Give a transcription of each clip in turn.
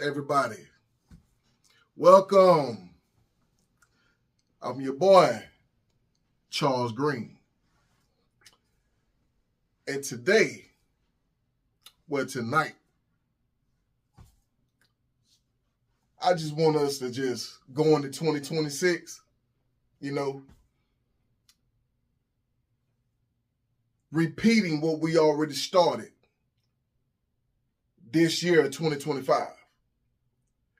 everybody. Welcome. I'm your boy, Charles Green. And tonight, I just want us to just go into 2026, repeating what we already started this year, 2025.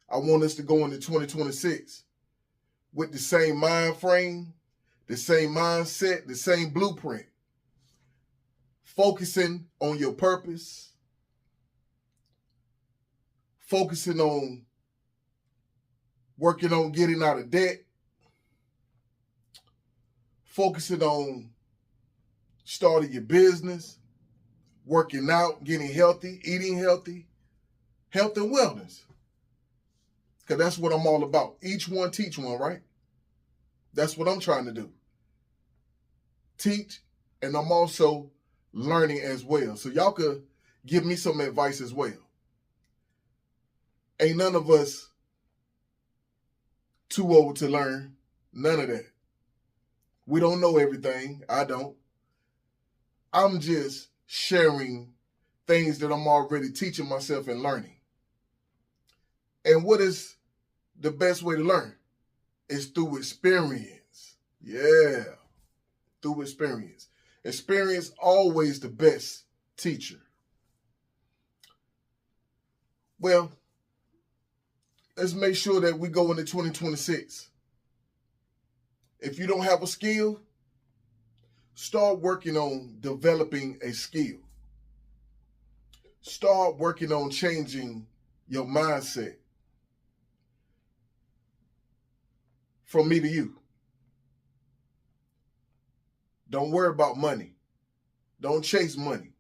I want us to go into 2026 with the same mind frame, the same mindset, the same blueprint, focusing on your purpose, focusing on working on getting out of debt, focusing on starting your business, working out, getting healthy, eating healthy, health and wellness. Because that's what I'm all about. Each one teach one, right? That's what I'm trying to do. Teach, and I'm also learning as well. So y'all could give me some advice as well. Ain't none of us too old to learn. None of that. We don't know everything. I don't. I'm just sharing things that I'm already teaching myself and learning. And what is the best way to learn? Is through experience. Yeah, through experience. Experience always the best teacher. Well, let's make sure that we go into 2026. If you don't have a skill, start working on developing a skill. Start working on changing your mindset. From me to you. Don't worry about money. Don't chase money.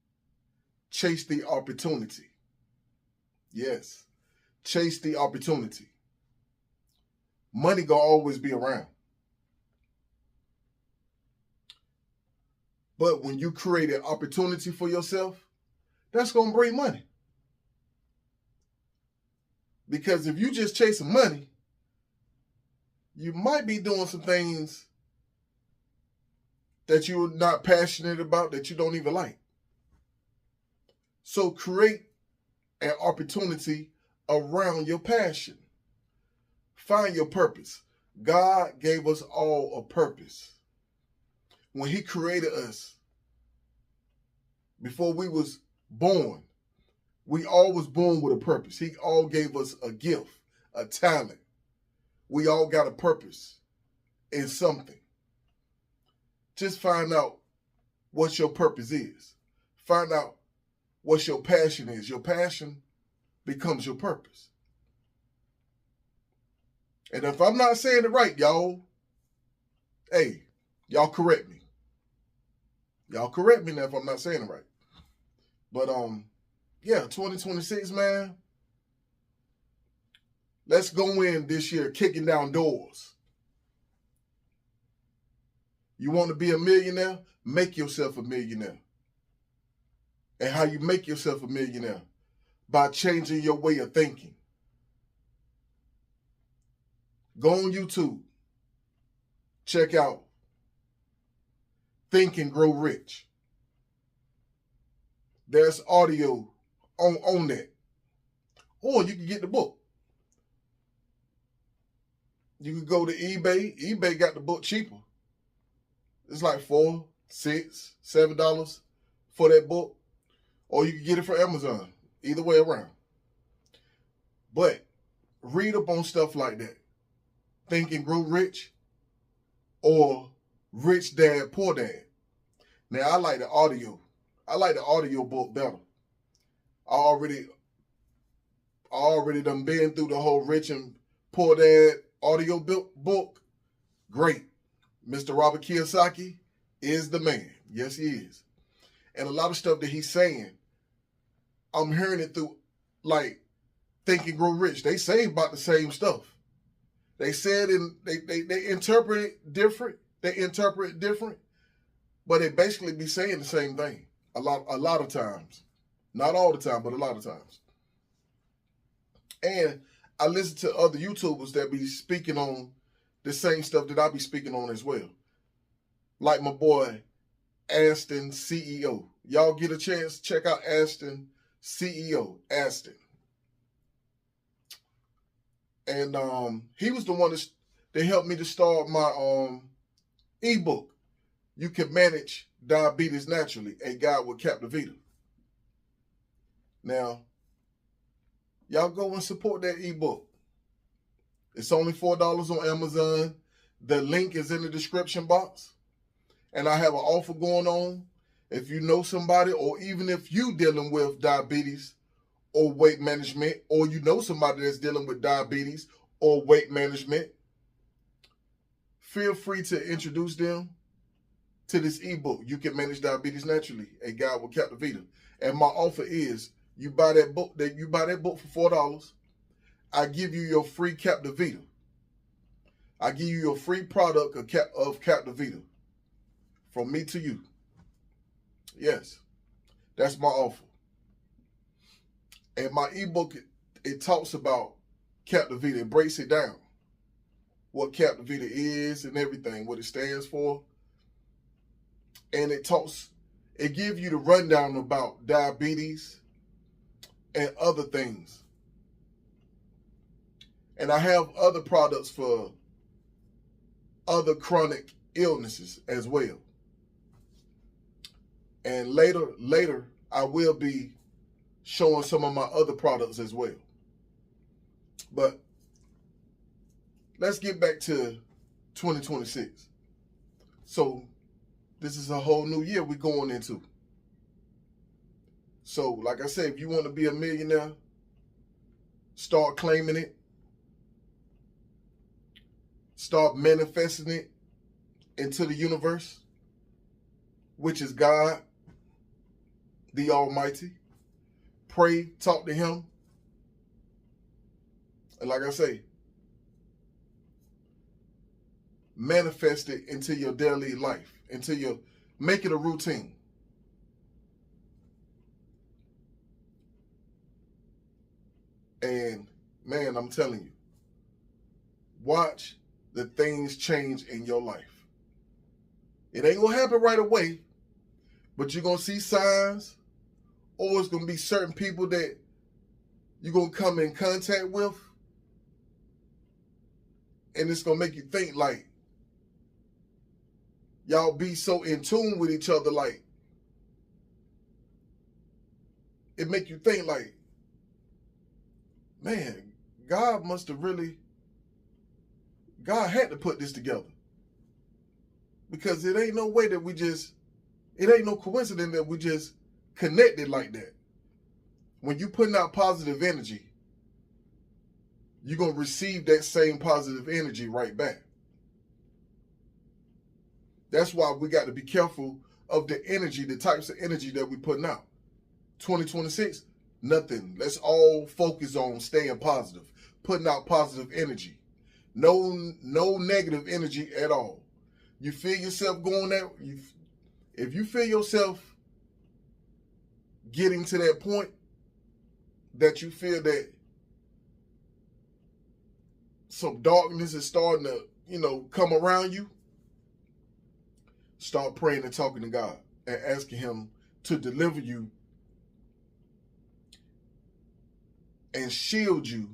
Chase the opportunity. Yes. Chase the opportunity. Money gonna always be around. But when you create an opportunity for yourself, that's gonna bring money. Because if you just chasing money, you might be doing some things that you're not passionate about, that you don't even like. So create an opportunity around your passion. Find your purpose. God gave us all a purpose. When he created us, before we was born, we all was born with a purpose. He all gave us a gift, a talent. We all got a purpose in something. Just find out what your purpose is. Find out what your passion is. Your passion becomes your purpose. And if I'm not saying it right, y'all, hey, y'all correct me. Y'all correct me now if I'm not saying it right. But 2026, man. Let's go in this year kicking down doors. You want to be a millionaire? Make yourself a millionaire. And how you make yourself a millionaire? By changing your way of thinking. Go on YouTube. Check out Think and Grow Rich. There's audio on that. Or you can get the book. You can go to eBay. eBay got the book cheaper. It's like $4, $6, $7 for that book. Or you can get it from Amazon. Either way around. But read up on stuff like that. Think and Grow Rich or Rich Dad, Poor Dad. Now, I like the audio. I like the audio book better. I already done been through the whole Rich and Poor Dad audio book. Great. Mr. Robert Kiyosaki is the man. Yes, he is. And a lot of stuff that he's saying, I'm hearing it through, like, Think and Grow Rich. They say about the same stuff. They said they interpret it different. But they basically be saying the same thing. A lot of times. Not all the time, but a lot of times. And I listen to other YouTubers that be speaking on the same stuff that I be speaking on as well. Like my boy, Aston CEO. Y'all get a chance, check out Aston CEO, Aston. And he was the one that helped me to start my ebook. You Can Manage Diabetes Naturally, a guide with Captivita. Now, y'all go and support that ebook. It's only $4 on Amazon. The link is in the description box. And I have an offer going on. If you know somebody, or even if you dealing with diabetes or weight management, or you know somebody that's dealing with diabetes or weight management, feel free to introduce them to this ebook, You Can Manage Diabetes Naturally, a guide with Captivita. And my offer is, you buy that book for $4. I give you your free Captivita. I give you your free product of Captivita. From me to you. Yes, that's my offer. And my ebook, it talks about Captivita. It breaks it down. What Captivita is and everything, what it stands for. And it gives you the rundown about diabetes and other things. And I have other products for other chronic illnesses as well. And later, I will be showing some of my other products as well. But let's get back to 2026. So this is a whole new year we're going into. So like I said, if you want to be a millionaire, start claiming it. Start manifesting it into the universe, which is God, the Almighty. Pray, talk to Him. And like I say, manifest it into your daily life, make it a routine. And man, I'm telling you, watch the things change in your life. It ain't gonna happen right away, but you're gonna see signs, or it's gonna be certain people that you're gonna come in contact with, and it's gonna make you think like, y'all be so in tune with each other, like, it make you think like, man, God had to put this together. Because it ain't no way that it ain't no coincidence that we just connected like that. When you putting out positive energy, you're going to receive that same positive energy right back. That's why we got to be careful of the energy, the types of energy that we putting out. 2026, nothing. Let's all focus on staying positive, putting out positive energy. No negative energy at all. You feel yourself going there, if you feel yourself getting to that point that you feel that some darkness is starting to, come around you, start praying and talking to God and asking Him to deliver you and shield you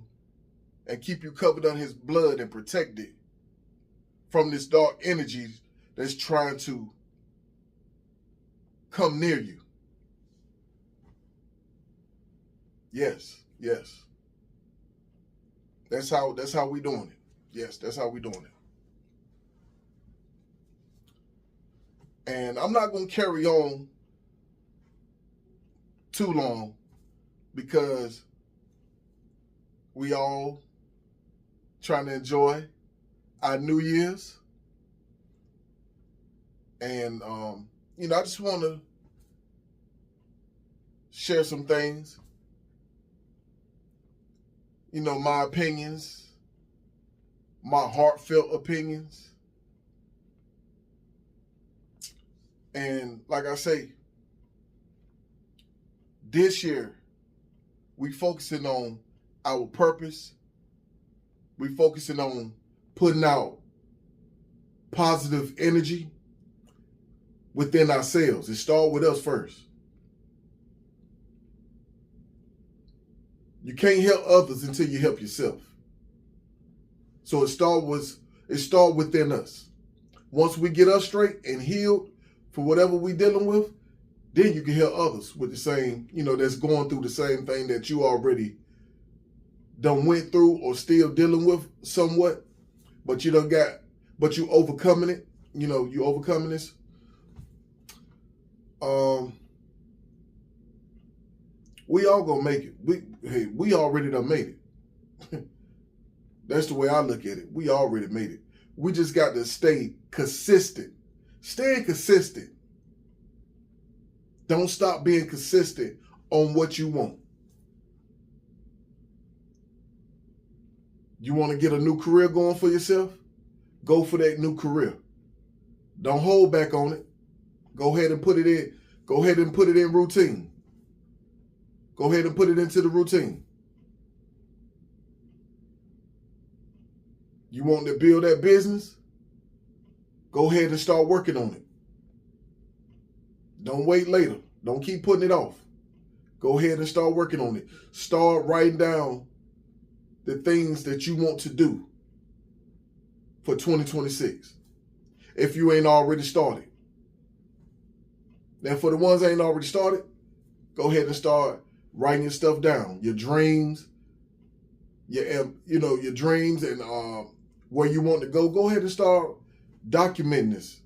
and keep you covered under His blood and protected from this dark energy that's trying to come near you. Yes. That's how we doing it. Yes, that's how we doing it. And I'm not going to carry on too long because we all trying to enjoy our New Year's. And, I just want to share some things. My opinions, my heartfelt opinions. And like I say, this year, we focusing on our purpose. We focusing on putting out positive energy within ourselves. It starts with us first. You can't help others until you help yourself. So it start within us. Once we get us straight and healed for whatever we're dealing with, then you can help others with the same, that's going through the same thing that you already done went through or still dealing with somewhat, but you overcoming it. You overcoming this. We all gonna make it. We already done made it. That's the way I look at it. We already made it. We just got to stay consistent. Stay consistent. Don't stop being consistent on what you want. You want to get a new career going for yourself? Go for that new career. Don't hold back on it. Go ahead and put it in. Go ahead and put it in routine. Go ahead and put it into the routine. You want to build that business? Go ahead and start working on it. Don't wait later. Don't keep putting it off. Go ahead and start working on it. Start writing down the things that you want to do for 2026. If you ain't already started. Now, for the ones that ain't already started, go ahead and start writing your stuff down. Your dreams, your dreams and where you want to go. Go ahead and start documenting this.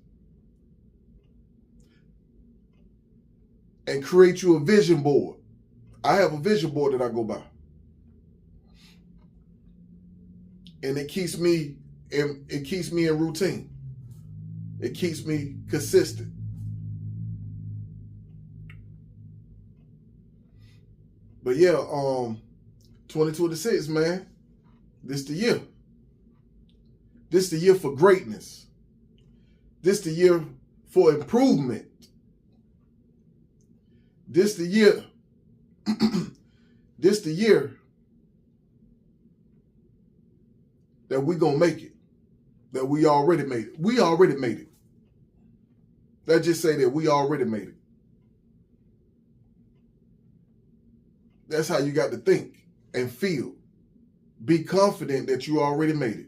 And create you a vision board. I have a vision board that I go by. And it keeps me in routine. It keeps me consistent. But yeah, 2026, man, this the year. This the year for greatness. This the year for improvement. This the year. This the year that we gonna make it. That we already made it. We already made it. Let's just say that we already made it. That's how you got to think and feel. Be confident that you already made it.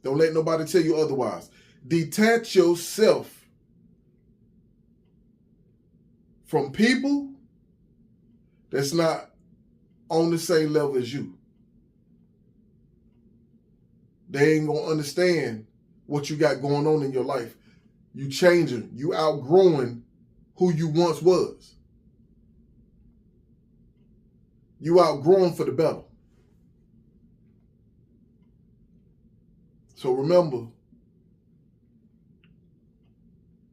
Don't let nobody tell you otherwise. Detach yourself from people that's not on the same level as you. They ain't gonna understand what you got going on in your life. You changing, you outgrowing who you once was. You outgrowing for the better. So remember,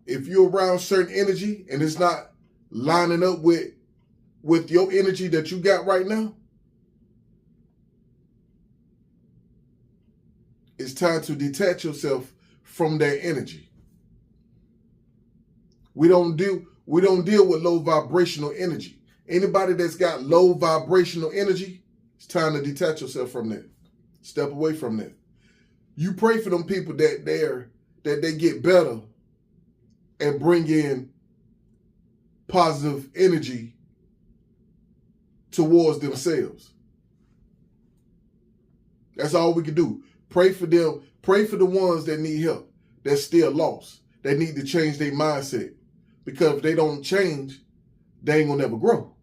if you're around certain energy and it's not lining up with your energy that you got right now, it's time to detach yourself from that energy. We don't deal with low vibrational energy. Anybody that's got low vibrational energy, it's time to detach yourself from that. Step away from that. You pray for them people that they get better and bring in positive energy towards themselves. That's all we can do. Pray for them. Pray for the ones that need help, that's still lost. They need to change their mindset. Because if they don't change, they ain't gonna never grow.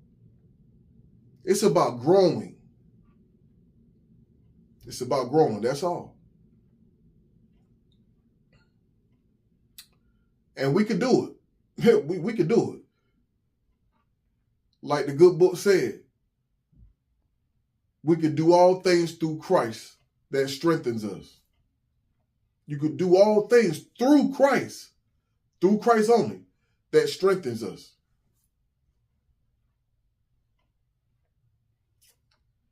It's about growing. It's about growing, that's all. And we can do it. we can do it. Like the good book said, we can do all things through Christ that strengthens us. You could do all things through Christ only, that strengthens us.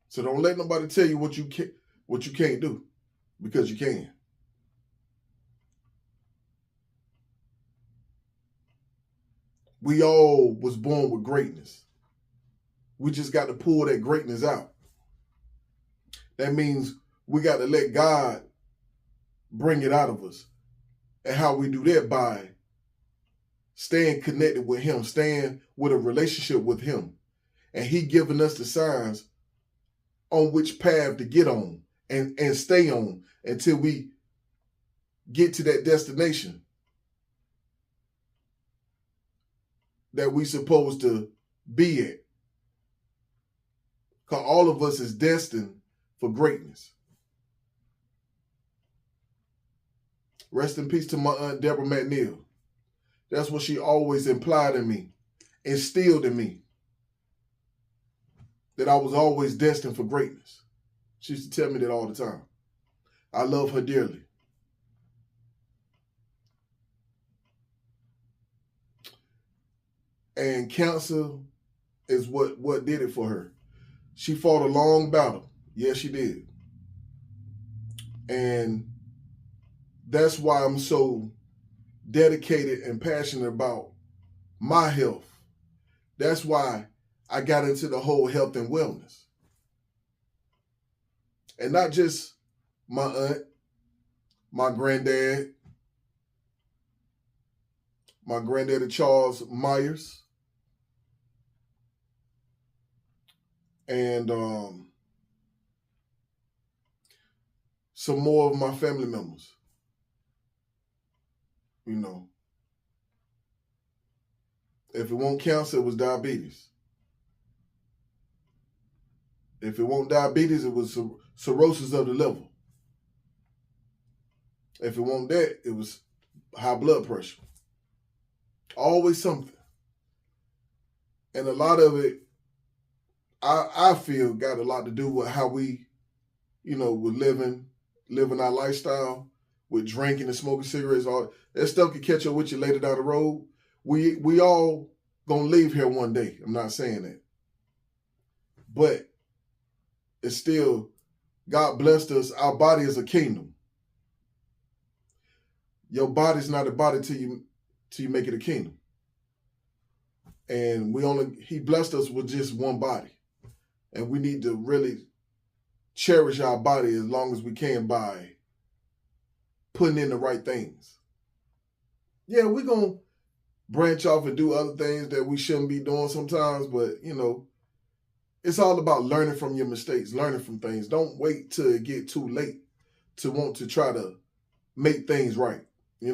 So don't let nobody tell you what you can't do, because you can. We all was born with greatness. We just got to pull that greatness out. That means we got to let God bring it out of us. And how we do that by staying connected with him, staying with a relationship with him. And he giving us the signs on which path to get on and stay on until we get to that destination that we supposed to be at. Because all of us is destined for greatness. Rest in peace to my Aunt Deborah McNeil. That's what she always implied in me, instilled in me, that I was always destined for greatness. She used to tell me that all the time. I love her dearly. And cancer is what did it for her. She fought a long battle. Yes, she did. And that's why I'm so dedicated and passionate about my health. That's why I got into the whole health and wellness. And not just my aunt, my granddaddy Charles Myers, and some more of my family members. You know, if it won't cancer, it was diabetes. If it won't diabetes, it was cirrhosis of the liver. If it won't that, it was high blood pressure. Always something. And a lot of it, I feel, got a lot to do with how we, with living our lifestyle, with drinking and smoking cigarettes. All that stuff can catch up with you later down the road. We all gonna leave here one day. I'm not saying that. But it's still, God blessed us. Our body is a kingdom. Your body's not a body till you make it a kingdom. And he blessed us with just one body. And we need to really cherish our body as long as we can by putting in the right things. Yeah, we're going to branch off and do other things that we shouldn't be doing sometimes, but, it's all about learning from your mistakes, learning from things. Don't wait till it get too late to want to try to make things right, I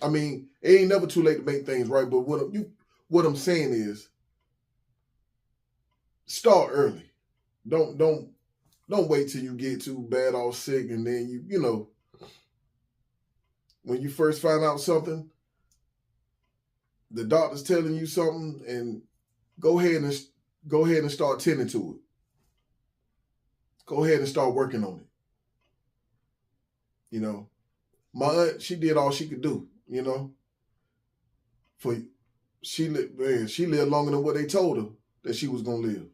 mean, it ain't never too late to make things right, but what I'm saying is, start early. Don't wait till you get too bad off sick and then when you first find out something, the doctor's telling you something, and go ahead and start tending to it. Go ahead and start working on it. My aunt, she did all she could do, she lived longer than what they told her that she was gonna live.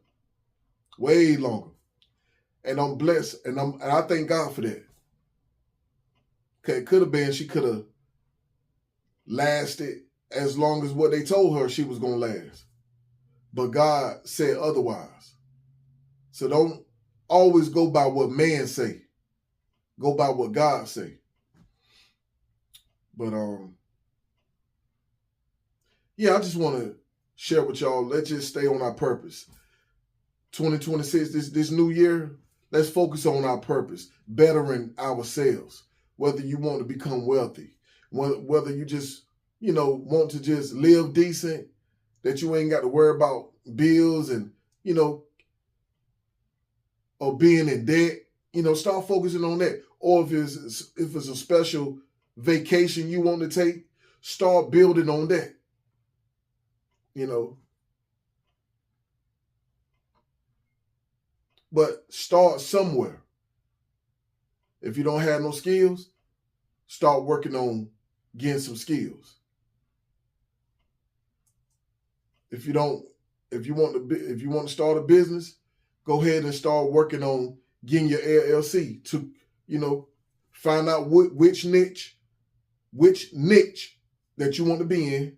Way longer. And I'm blessed, and I thank God for that. Okay, it could have been she could have lasted as long as what they told her she was gonna last. But God said otherwise. So don't always go by what man say. Go by what God say. But I just want to share with y'all. Let's just stay on our purpose. 2026, this new year, let's focus on our purpose, bettering ourselves. Whether you want to become wealthy, whether you just, want to just live decent, that you ain't got to worry about bills and, or being in debt, start focusing on that. Or if it's a special vacation you want to take, start building on that. But start somewhere. If you don't have no skills, start working on getting some skills. If you want to start a business, go ahead and start working on getting your LLC to, find out which niche that you want to be in,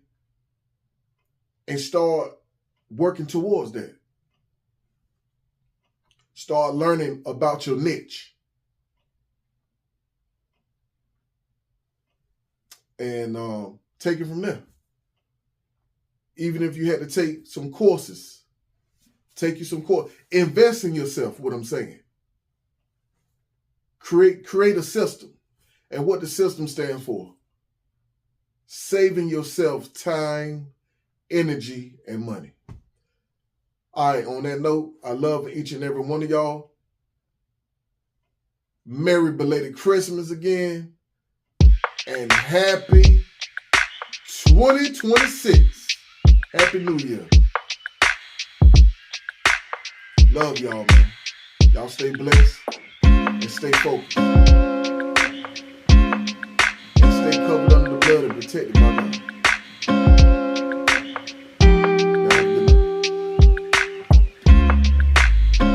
and start working towards that. Start learning about your niche. And take it from there. Even if you had to take some courses, invest in yourself, what I'm saying. Create a system. And what the system stands for? Saving yourself time, energy, and money. All right, on that note, I love each and every one of y'all. Merry belated Christmas again. And happy 2026. Happy New Year. Love y'all, man. Y'all stay blessed and stay focused. And stay covered under the blood and protected by God.